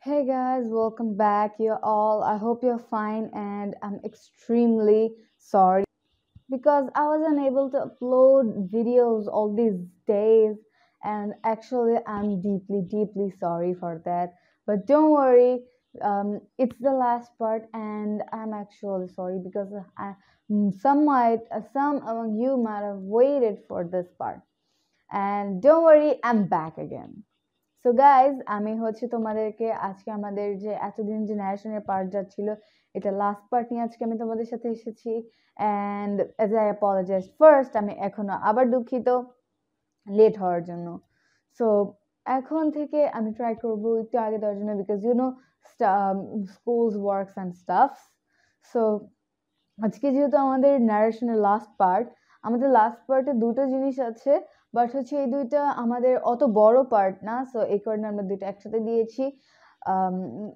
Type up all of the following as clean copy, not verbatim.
Hey guys, welcome back. You all. I hope you're fine, and I'm extremely sorry because I was unable to upload videos all these days, and actually, I'm deeply sorry for that. But don't worry, it's the last part, and I'm actually sorry because some among you might have waited for this part. And don't worry, I'm back again. So guys আমি হচ্ছে তোমাদেরকে আজকে আমাদের যে এতদিন যে ন্যারেশনের part যাচ্ছিল এটা লাস্ট পার্ট নিয়ে আজকে আমি তোমাদের সাথে এসেছি and as I apologise first আমি এখনো আবার দুঃখিত লেট হওয়ার জন্য সো এখন থেকে আমি ট্রাই করবো একটু আগে দেওয়ার জন্য because schools works and stuffs so আজকে যেহেতু আমাদের ন্যারেশনের লাস্ট পার্ট আমাদের লাস্ট পার্টে দুটো জিনিস আছে বাট হচ্ছে এই দুইটা আমাদের অত বড় পার্ট না সো এই কারণে আমরা দুইটা একসাথে দিয়েছি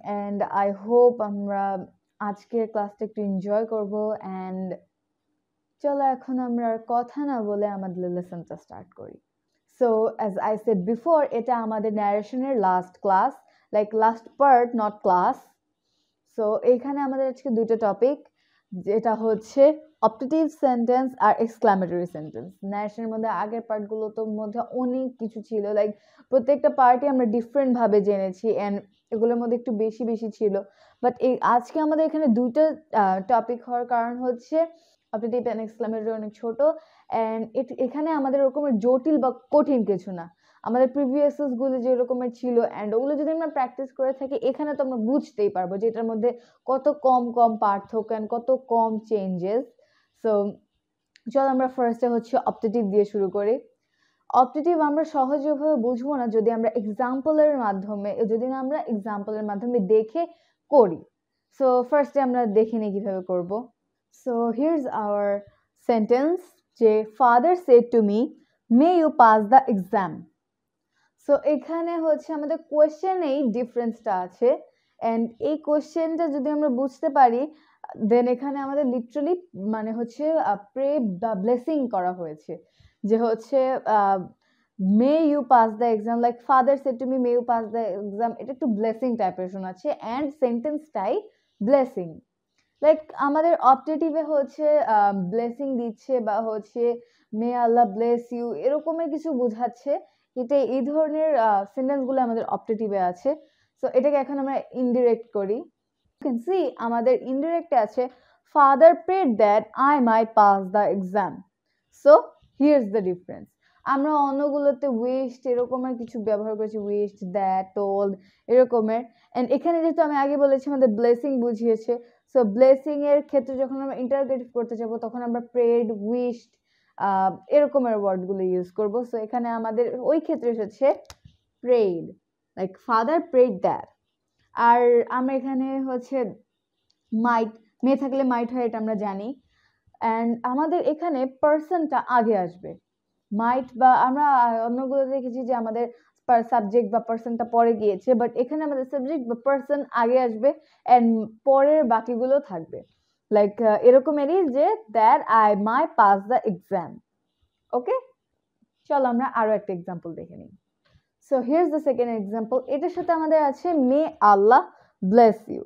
অ্যান্ড আই হোপ আমরা আজকের ক্লাসটা একটু এনজয় করবো অ্যান্ড চলো এখন আমরা আর কথা না বলে আমাদের লেসনটা স্টার্ট করি so as I said before এটা আমাদের ন্যারেশনের last class like last part not class so এইখানে আমাদের আজকে দুটো টপিক যেটা হচ্ছে অপটেটিভ সেন্টেন্স আর এক্সক্লামেটরি সেন্টেন্স ন্যারেশনের মধ্যে আগের পার্টগুলোর মধ্যে অনেক কিছু ছিল লাইক প্রত্যেকটা পার্টই আমরা ডিফারেন্ট ভাবে জেনেছি অ্যান্ড এগুলোর মধ্যে একটু বেশি ছিল বাট এই আজকে আমাদের এখানে দুইটা টপিক হওয়ার কারণ হচ্ছে অপটেটিভ অ্যান্ড এক্সক্লামেটরি অনেক ছোট অ্যান্ড এখানে আমাদের ওরকমের জটিল বা কঠিন কিছু না আমাদের প্রিভিয়াস গুলো যে রকমের ছিল অ্যান্ড ওগুলো যদি আমরা প্র্যাকটিস করে থাকি এখানে তো আমরা বুঝতেই পারবো যে এটার মধ্যে কত কম পার্থক্য অ্যান্ড কত কম চেঞ্জেস সো চল আমরা ফার্স্টে হচ্ছে অপটেটিভ দিয়ে শুরু করি অপটেটিভ আমরা সহজভাবে বুঝবো না যদি আমরা এক্সাম্পলের মাধ্যমে দেখে করি সো ফার্স্টে আমরা দেখে নিই কিভাবে করব সো হিয়ার্স আওয়ার সেন্টেন্স যে father said to me may you pass the exam so এখানে হচ্ছে আমাদের কোয়েশ্চেনেই ডিফারেন্সটা আছে অ্যান্ড এই কোয়েশ্চেনটা যদি আমরা বুঝতে পারি দেন এখানে আমাদের লিটারালি মানে হচ্ছে প্রে বা ব্লেসিং করা হয়েছে যে হচ্ছে may you pass the exam like father said to me may you pass the exam এটা একটু ব্লেসিং টাইপের শোনাচ্ছে অ্যান্ড সেন্টেন্সটাই ব্লেসিং লাইক আমাদের অপটেটিভে হচ্ছে ব্লেসিং দিচ্ছে বা হচ্ছে মে আল্লাহ ব্লেস ইউ এরকমের কিছু বোঝাচ্ছে এটা এই ধরনের সেন্টেন্সগুলো আমাদের অপটেটিভে আছে সো এটাকে এখন আমরা ইনডিরেক্ট করি ইউ ক্যান সি আমাদের ইনডিরেক্টে আছে father prayed that I might pass the exam so here's the difference আমরা অন্যগুলোতে উইশড এরকমের কিছু ব্যবহার করেছি উইশড দ্যাট টোল্ড এরকমের অ্যান্ড এখানে যেহেতু আমি আগে বলেছি আমাদের ব্লেসিং বুঝিয়েছে সো ব্লেসিং এর ক্ষেত্রে যখন আমরা ইন্টারোগেটিভ করতে যাবো তখন আমরা প্রেড উইশড এরকমের ওয়ার্ডগুলো ইউজ করব সো এখানে আমাদের ওই ক্ষেত্রে এসেছে prayed like father prayed that আর আমরা এখানে হচ্ছে মাইট মেয়ে থাকলে মাইট হয় এটা আমরা জানি অ্যান্ড আমাদের এখানে পার্সনটা আগে আসবে মাইট বা আমরা অন্যগুলো দেখেছি যে আমাদের সাবজেক্ট বা পার্সনটা পরে গিয়েছে বাট এখানে আমাদের সাবজেক্ট বা পার্সন আগে আসবে অ্যান্ড পরের বাকিগুলো থাকবে লাইক এরকমেরই যে that I may pass the exam okay চলো আমরা আরো একটা এক্সাম্পল দেখে নিই so here's the second example এটার সাথে আমাদের আছে may Allah bless you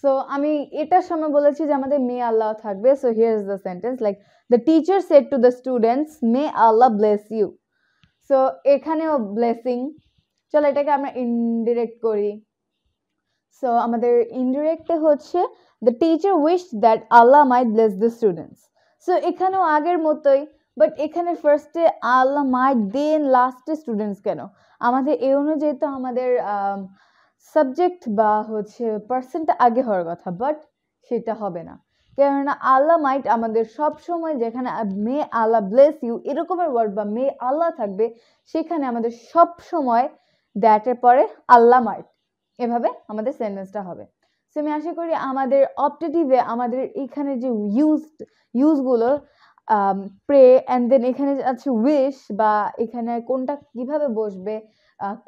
so আমি এটার সময় বলেছি যে আমাদের মে আল্লাহ থাকবে so here's the sentence like the teacher said to the students may Allah bless you so এখানেও ব্লেসিং চলো এটাকে আমরা ইনডিরেক্ট করি সো আমাদের ইনডিরেক্টে হচ্ছে the teacher wish that Allah might bless the students so এখানেও আগের মতোই বাট এখানে ফার্স্টে আল্লাহ মাইট দেন লাস্টে স্টুডেন্টস কেন আমাদের এই অনুযায়ী তো আমাদের সাবজেক্ট বা হচ্ছে পার্সনটা আগে হওয়ার কথা বাট সেটা হবে না কেননা আল্লাহ মাইট আমাদের সব সময় যেখানে মে আল্লাহ ব্লেস ইউ এরকমের ওয়ার্ড বা মে আল্লাহ থাকবে সেখানে আমাদের সব সময় দ্যাটের পরে আল্লাহ মাইট এভাবে আমাদের সেন্টেন্সটা হবে সো আমি আশা করি আমাদের অপটেটিভে আমাদের এখানে যে ইউজগুলো প্রে অ্যান্ড দেন এখানে আছে উইশ বা এখানে কোনটা কিভাবে বসবে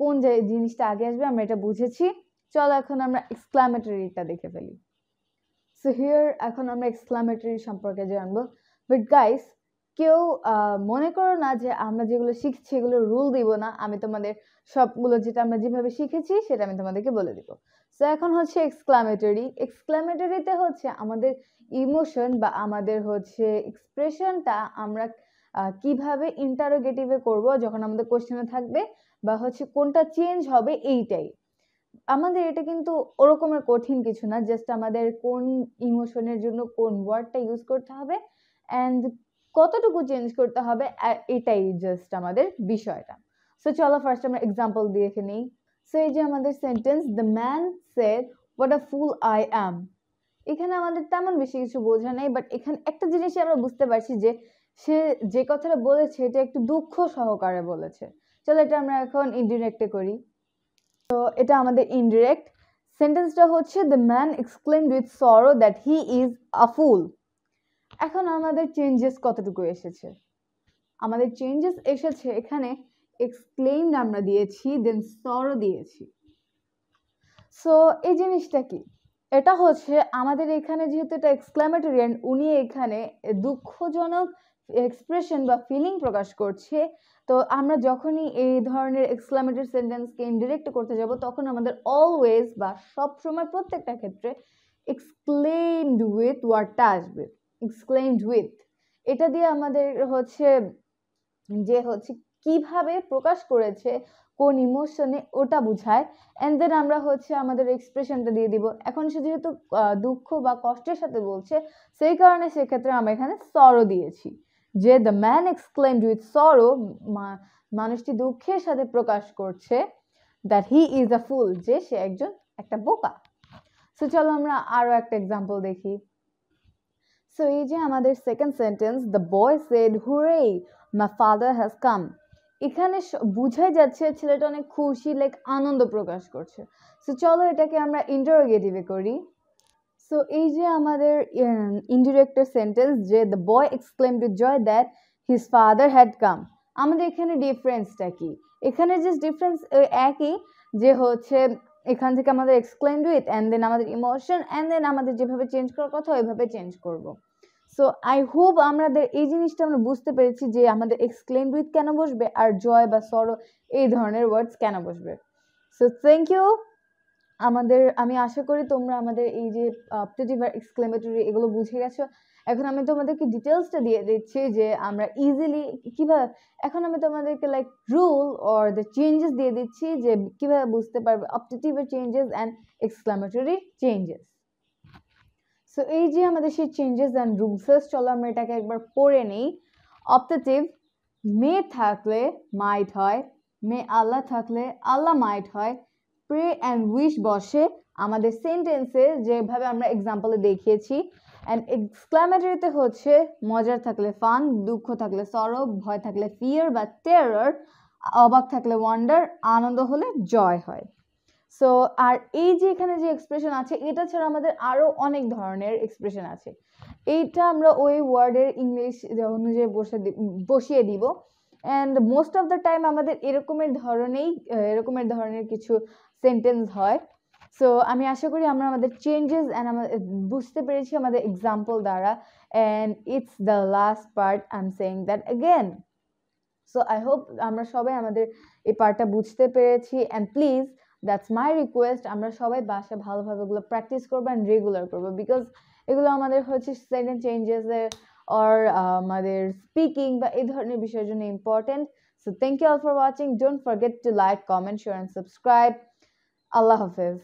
কোন জিনিসটা আগে আসবে আমরা এটা বুঝেছি চলো এখন আমরা এক্সক্লামেটরিটা দেখে ফেলি সো হিয়ার এখন আমরা এক্সক্লামেটরি সম্পর্কে জানবো বাট গাইস কেউ মনে করো না যে আমরা যেগুলো শিখছি এগুলো রুল দিব না, আমি তোমাদের সবগুলো যেটা আমরা যেভাবে শিখেছি সেটা আমি তোমাদেরকে বলে দিব। সো এখন হচ্ছে এক্সক্লামেটরি। এক্সক্লামেটরিতে হচ্ছে আমাদের ইমোশন বা আমাদের হচ্ছে এক্সপ্রেশনটা আমরা কিভাবে ইন্টারোগেটিভে করব যখন আমাদের কোশ্চেনে থাকবে, বা হচ্ছে কোনটা চেঞ্জ হবে এইটাই। আমাদের এটা কিন্তু ওরকমের কঠিন কিছু না, জাস্ট আমাদের কোন ইমোশনের জন্য কোন ওয়ার্ডটা ইউজ করতে হবে অ্যান্ড কতটুকু চেঞ্জ করতে হবে, এটাই জাস্ট আমাদের বিষয়টা। সো চলো ফার্স্ট আমরা এক্সাম্পল দিয়ে নিই। সো এই যে আমাদের sentence, the man said what a full I am. এখানে আমাদের তেমন বেশি কিছু বোঝা নেই, বাট এখানে একটা জিনিসই আমরা বুঝতে পারছি যে সে যে কথাটা বলেছে এটা একটু দুঃখ সহকারে বলেছে। চলো এটা আমরা এখন ইনডিরেক্টে করি। তো এটা আমাদের ইনডিরেক্ট। সেন্টেন্সটা হচ্ছে the man exclaimed with sorrow that he is a fool. এখন আমাদের চেঞ্জেস কতটুকু এসেছে? আমাদের চেঞ্জেস এসেছে এখানে এক্সক্লেইমড আমরা দিয়েছি, দেন সরো দিয়েছি। সো এই জিনিসটা কি? এটা হচ্ছে আমাদের এখানে যেহেতু এটা এক্সক্লামেটরি এন্ড উনি এখানে দুঃখজনক এক্সপ্রেশন বা ফিলিং প্রকাশ করছে, তো আমরা যখনই এই ধরনের এক্সক্লামেটরি সেন্টেন্সকে ইনডিরেক্ট করতে যাব তখন আমাদের অলওয়েজ বা সবসময় প্রত্যেকটা ক্ষেত্রে এক্সক্লেইমড উইথ ওয়ার্ডটা আসবে। এক্সক্লেইমড উইথ এটা দিয়ে আমাদের হচ্ছে যে হচ্ছে কিভাবে প্রকাশ করেছে কোন ইমোশনে ওটা বুঝায়, এন্ড দেন আমরা হচ্ছে আমাদের এক্সপ্রেশনটা দিয়ে দিব। এখন সে যেহেতু দুঃখ বা কষ্টের সাথে বলছে, সেই কারণে সেক্ষেত্রে আমরা এখানে সরো দিয়েছি, যে দ্য ম্যান এক্সক্লেইমড উইথ সরো, মানুষটি দুঃখের সাথে প্রকাশ করছে দ্যাট হি ইজ আ ফুল, যে সে একজন একটা বোকা। সো চলো আমরা আরো একটা এক্সাম্পল দেখি। সো এই যে আমাদের second sentence, the boy said hurray my father has come. এখানে বুঝাই যাচ্ছে ছেলেটা অনেক খুশি, লাইক আনন্দ প্রকাশ করছে। সো চলো এটাকে আমরা ইন্টারোগেটিভে করি। সো এই যে আমাদের ইনডিরেক্টের সেন্টেন্স, যে the boy exclaimed with joy that his father had come. আমাদের এখানে ডিফারেন্সটা কি? এখানে জাস্ট ডিফারেন্স একই, যে হচ্ছে এখান থেকে আমাদের এক্সক্লেমড উইথ অ্যান্ড দেন আমাদের ইমোশন অ্যান্ড দেন আমাদের যেভাবে চেঞ্জ করার কথা ওইভাবে চেঞ্জ করব। সো আই হোপ আমাদের এই জিনিসটা আমরা বুঝতে পেরেছি যে আমাদের এক্সক্লেমড উইথ কেন বসবে আর জয় বা সরো এই ধরনের ওয়ার্ডস কেন বসবে। So thank you. আমি আশা করি তোমরা আমাদের এই যে অপটেটিভ আর এক্সক্লেমেটরি এগুলো বুঝে গেছো। এখন আমি তোমাদেরকে ডিটেলসটা দিয়ে দিচ্ছি যে আমরা ইজিলি কিভাবে, এখন আমি তোমাদেরকে like rule or the changes দিয়ে দিচ্ছি যে কিভাবে বুঝতে পারবে অপটেটিভের changes and exclamatory changes. So এই যে আমাদের সেই চেঞ্জেস অ্যান্ড রুলস, চলো আমরা এটাকে একবার পড়ে নিই। অপটেটিভ, মে থাকলে মাইট হয়, মে আল্লাহ থাকলে আল্লাহ মাইট হয়, প্রে অ্যান্ড উইশ বসে আমাদের সেন্টেন্সে যেভাবে আমরা এক্সাম্পলে দেখিয়েছি। অ্যান্ড এক্সক্লামেটরিতে হচ্ছে মজার থাকলে ফান, দুঃখ থাকলে সরো, ভয় থাকলে ফিয়ার বা টেরর, অবাক থাকলে ওয়ান্ডার, আনন্দ হলে জয় হয়। সো আর এই যে এখানে যে এক্সপ্রেশন আছে এটা ছাড়া আমাদের আরো অনেক ধরনের এক্সপ্রেশন আছে, এইটা আমরা ওই ওয়ার্ডের ইংলিশ অনুযায়ী বসিয়ে দিব। And most of the time আমাদের এরকমের ধরনের কিছু সেন্টেন্স হয়। সো আমি আশা করি আমরা আমাদের চেঞ্জেস অ্যান্ড বুঝতে পেরেছি আমাদের এক্সাম্পল দ্বারা। And it's the last part, I am saying that again. So I hope আমরা সবাই আমাদের এই পার্টটা বুঝতে পেরেছি। And please, that's my request, আমরা সবাই বাসায় ভালোভাবে এগুলো প্র্যাকটিস করবো অ্যান্ড রেগুলার করবো, বিকজ এগুলো আমাদের হচ্ছে সেন্টেন্স চেঞ্জেসের or আমাদের স্পিকিং বা এই ধরনের বিষয়ের জন্য important. So thank you all for watching. Don't forget to like, comment, share and subscribe. আল্লাহ হাফেজ।